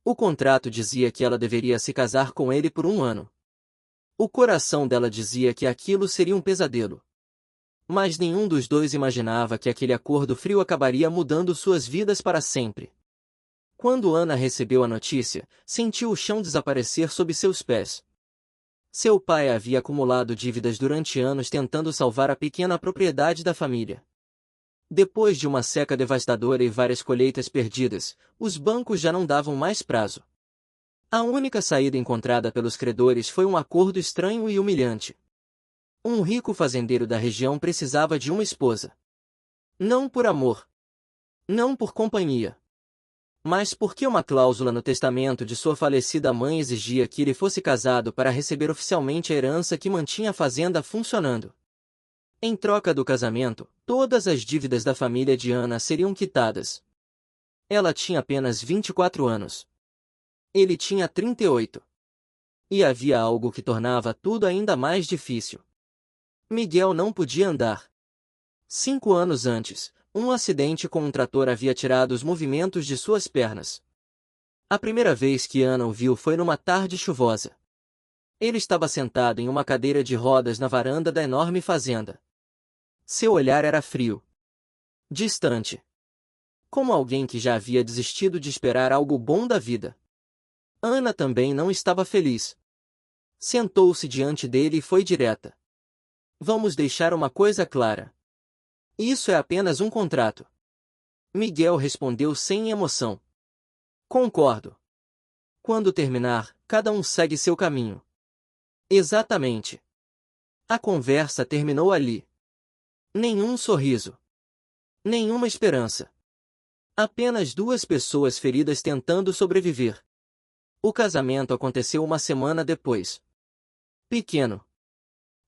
O contrato dizia que ela deveria se casar com ele por 1 ano. O coração dela dizia que aquilo seria um pesadelo. Mas nenhum dos dois imaginava que aquele acordo frio acabaria mudando suas vidas para sempre. Quando Ana recebeu a notícia, sentiu o chão desaparecer sob seus pés. Seu pai havia acumulado dívidas durante anos tentando salvar a pequena propriedade da família. Depois de uma seca devastadora e várias colheitas perdidas, os bancos já não davam mais prazo. A única saída encontrada pelos credores foi um acordo estranho e humilhante. Um rico fazendeiro da região precisava de uma esposa. Não por amor. Não por companhia. Mas porque uma cláusula no testamento de sua falecida mãe exigia que ele fosse casado para receber oficialmente a herança que mantinha a fazenda funcionando. Em troca do casamento, todas as dívidas da família de Ana seriam quitadas. Ela tinha apenas 24 anos. Ele tinha 38. E havia algo que tornava tudo ainda mais difícil. Miguel não podia andar. 5 anos antes, um acidente com um trator havia tirado os movimentos de suas pernas. A primeira vez que Ana o viu foi numa tarde chuvosa. Ele estava sentado em uma cadeira de rodas na varanda da enorme fazenda. Seu olhar era frio. Distante. Como alguém que já havia desistido de esperar algo bom da vida. Ana também não estava feliz. Sentou-se diante dele e foi direta. Vamos deixar uma coisa clara. Isso é apenas um contrato. Miguel respondeu sem emoção. Concordo. Quando terminar, cada um segue seu caminho. Exatamente. A conversa terminou ali. Nenhum sorriso. Nenhuma esperança. Apenas duas pessoas feridas tentando sobreviver. O casamento aconteceu uma semana depois. Pequeno.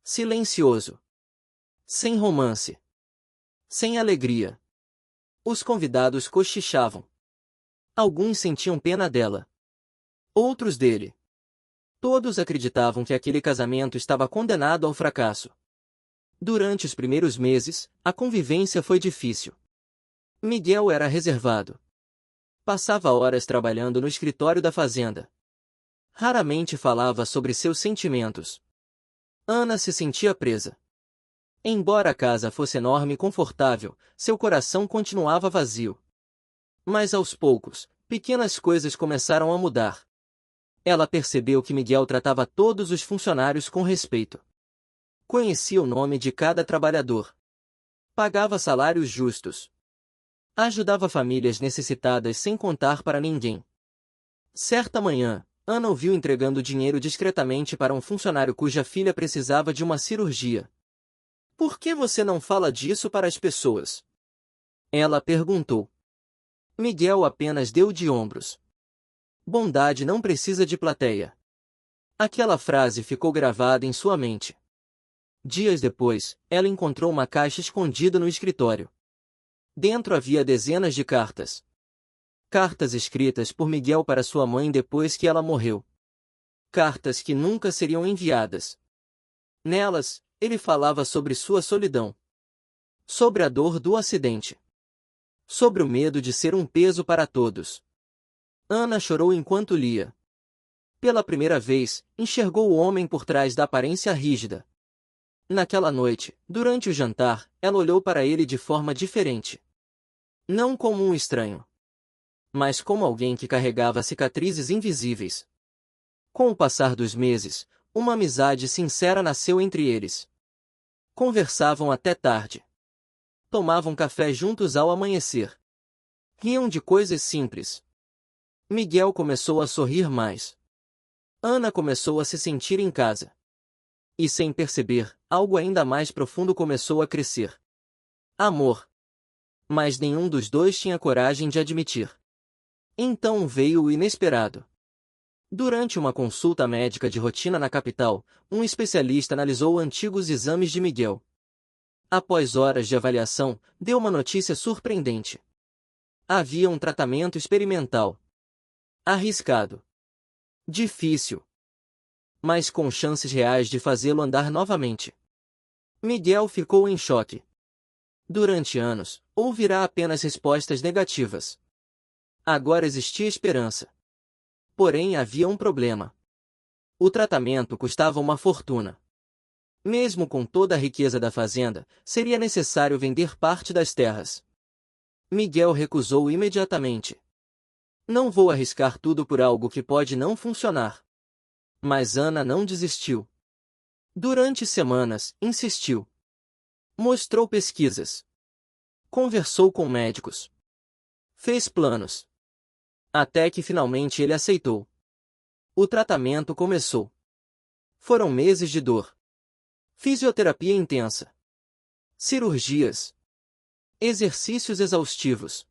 Silencioso. Sem romance. Sem alegria. Os convidados cochichavam. Alguns sentiam pena dela. Outros dele. Todos acreditavam que aquele casamento estava condenado ao fracasso. Durante os primeiros meses, a convivência foi difícil. Miguel era reservado. Passava horas trabalhando no escritório da fazenda. Raramente falava sobre seus sentimentos. Ana se sentia presa. Embora a casa fosse enorme e confortável, seu coração continuava vazio. Mas aos poucos, pequenas coisas começaram a mudar. Ela percebeu que Miguel tratava todos os funcionários com respeito. Conhecia o nome de cada trabalhador. Pagava salários justos. Ajudava famílias necessitadas sem contar para ninguém. Certa manhã, Ana o viu entregando dinheiro discretamente para um funcionário cuja filha precisava de uma cirurgia. Por que você não fala disso para as pessoas? Ela perguntou. Miguel apenas deu de ombros. Bondade não precisa de plateia. Aquela frase ficou gravada em sua mente. Dias depois, ela encontrou uma caixa escondida no escritório. Dentro havia dezenas de cartas. Cartas escritas por Miguel para sua mãe depois que ela morreu. Cartas que nunca seriam enviadas. Nelas, ele falava sobre sua solidão. Sobre a dor do acidente. Sobre o medo de ser um peso para todos. Ana chorou enquanto lia. Pela primeira vez, enxergou o homem por trás da aparência rígida. Naquela noite, durante o jantar, ela olhou para ele de forma diferente. Não como um estranho, mas como alguém que carregava cicatrizes invisíveis. Com o passar dos meses, uma amizade sincera nasceu entre eles. Conversavam até tarde. Tomavam café juntos ao amanhecer. Riam de coisas simples. Miguel começou a sorrir mais. Ana começou a se sentir em casa. E sem perceber, algo ainda mais profundo começou a crescer. Amor. Mas nenhum dos dois tinha coragem de admitir. Então veio o inesperado. Durante uma consulta médica de rotina na capital, um especialista analisou antigos exames de Miguel. Após horas de avaliação, deu uma notícia surpreendente. Havia um tratamento experimental. Arriscado. Difícil. Mas com chances reais de fazê-lo andar novamente. Miguel ficou em choque. Durante anos, ouvirá apenas respostas negativas. Agora existia esperança. Porém havia um problema. O tratamento custava uma fortuna. Mesmo com toda a riqueza da fazenda, seria necessário vender parte das terras. Miguel recusou imediatamente. Não vou arriscar tudo por algo que pode não funcionar. Mas Ana não desistiu. Durante semanas, insistiu. Mostrou pesquisas. Conversou com médicos. Fez planos. Até que finalmente ele aceitou. O tratamento começou. Foram meses de dor. Fisioterapia intensa. Cirurgias. Exercícios exaustivos.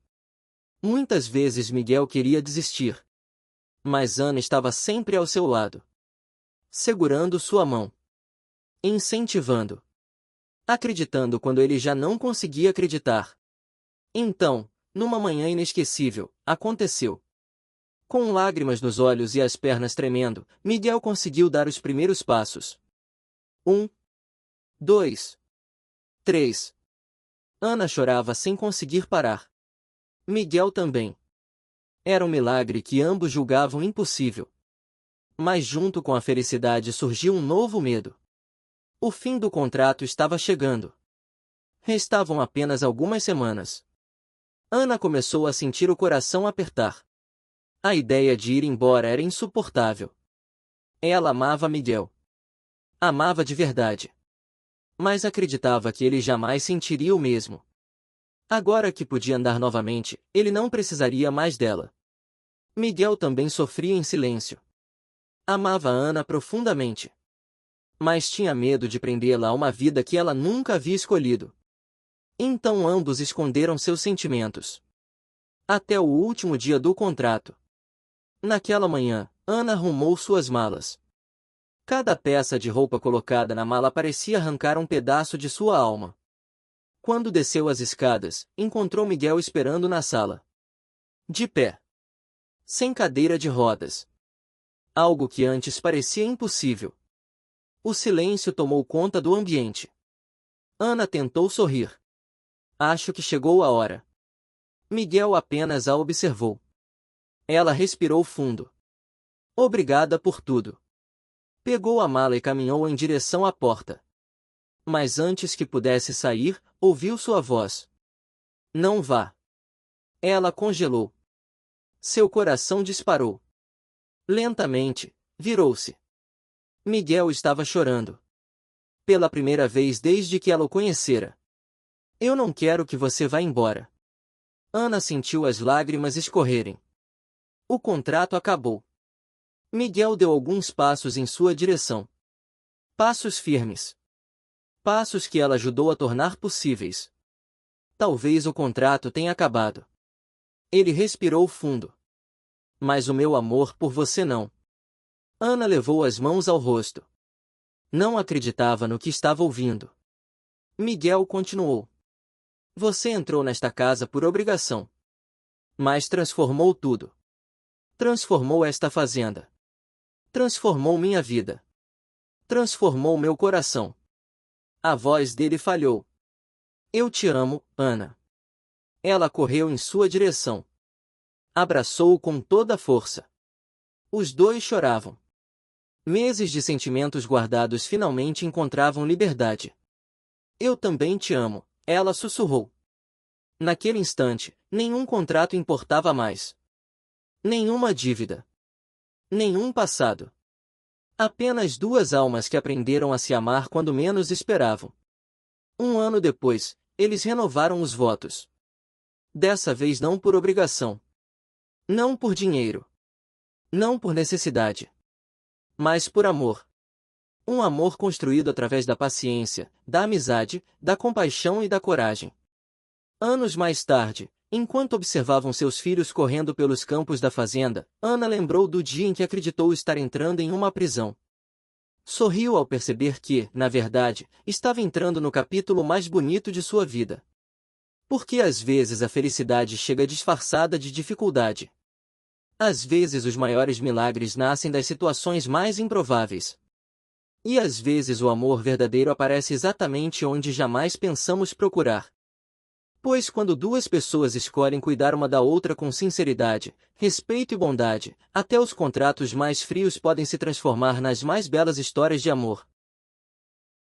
Muitas vezes Miguel queria desistir. Mas Ana estava sempre ao seu lado. Segurando sua mão. Incentivando. Acreditando quando ele já não conseguia acreditar. Então, numa manhã inesquecível, aconteceu. Com lágrimas nos olhos e as pernas tremendo, Miguel conseguiu dar os primeiros passos. 1, 2, 3. Ana chorava sem conseguir parar. Miguel também. Era um milagre que ambos julgavam impossível. Mas junto com a felicidade surgiu um novo medo. O fim do contrato estava chegando. Restavam apenas algumas semanas. Ana começou a sentir o coração apertar. A ideia de ir embora era insuportável. Ela amava Miguel. Amava de verdade. Mas acreditava que ele jamais sentiria o mesmo. Agora que podia andar novamente, ele não precisaria mais dela. Miguel também sofria em silêncio. Amava Ana profundamente. Mas tinha medo de prendê-la a uma vida que ela nunca havia escolhido. Então ambos esconderam seus sentimentos. Até o último dia do contrato. Naquela manhã, Ana arrumou suas malas. Cada peça de roupa colocada na mala parecia arrancar um pedaço de sua alma. Quando desceu as escadas, encontrou Miguel esperando na sala. De pé. Sem cadeira de rodas. Algo que antes parecia impossível. O silêncio tomou conta do ambiente. Ana tentou sorrir. Acho que chegou a hora. Miguel apenas a observou. Ela respirou fundo. Obrigada por tudo. Pegou a mala e caminhou em direção à porta. Mas antes que pudesse sair, ouviu sua voz. Não vá. Ela congelou. Seu coração disparou. Lentamente, virou-se. Miguel estava chorando. Pela primeira vez desde que ela o conhecera. Eu não quero que você vá embora. Ana sentiu as lágrimas escorrerem. O contrato acabou. Miguel deu alguns passos em sua direção. Passos firmes. Passos que ela ajudou a tornar possíveis. Talvez o contrato tenha acabado. Ele respirou fundo. Mas o meu amor por você não. Ana levou as mãos ao rosto. Não acreditava no que estava ouvindo. Miguel continuou. Você entrou nesta casa por obrigação. Mas transformou tudo. Transformou esta fazenda. Transformou minha vida. Transformou meu coração. A voz dele falhou. Eu te amo, Ana. Ela correu em sua direção. Abraçou-o com toda a força. Os dois choravam. Meses de sentimentos guardados finalmente encontravam liberdade. Eu também te amo, ela sussurrou. Naquele instante, nenhum contrato importava mais. Nenhuma dívida. Nenhum passado. Apenas duas almas que aprenderam a se amar quando menos esperavam. 1 ano depois, eles renovaram os votos. Dessa vez não por obrigação. Não por dinheiro. Não por necessidade. Mas por amor. Um amor construído através da paciência, da amizade, da compaixão e da coragem. Anos mais tarde, enquanto observavam seus filhos correndo pelos campos da fazenda, Ana lembrou do dia em que acreditou estar entrando em uma prisão. Sorriu ao perceber que, na verdade, estava entrando no capítulo mais bonito de sua vida. Porque às vezes a felicidade chega disfarçada de dificuldade. Às vezes os maiores milagres nascem das situações mais improváveis. E às vezes o amor verdadeiro aparece exatamente onde jamais pensamos procurar. Pois quando duas pessoas escolhem cuidar uma da outra com sinceridade, respeito e bondade, até os contratos mais frios podem se transformar nas mais belas histórias de amor.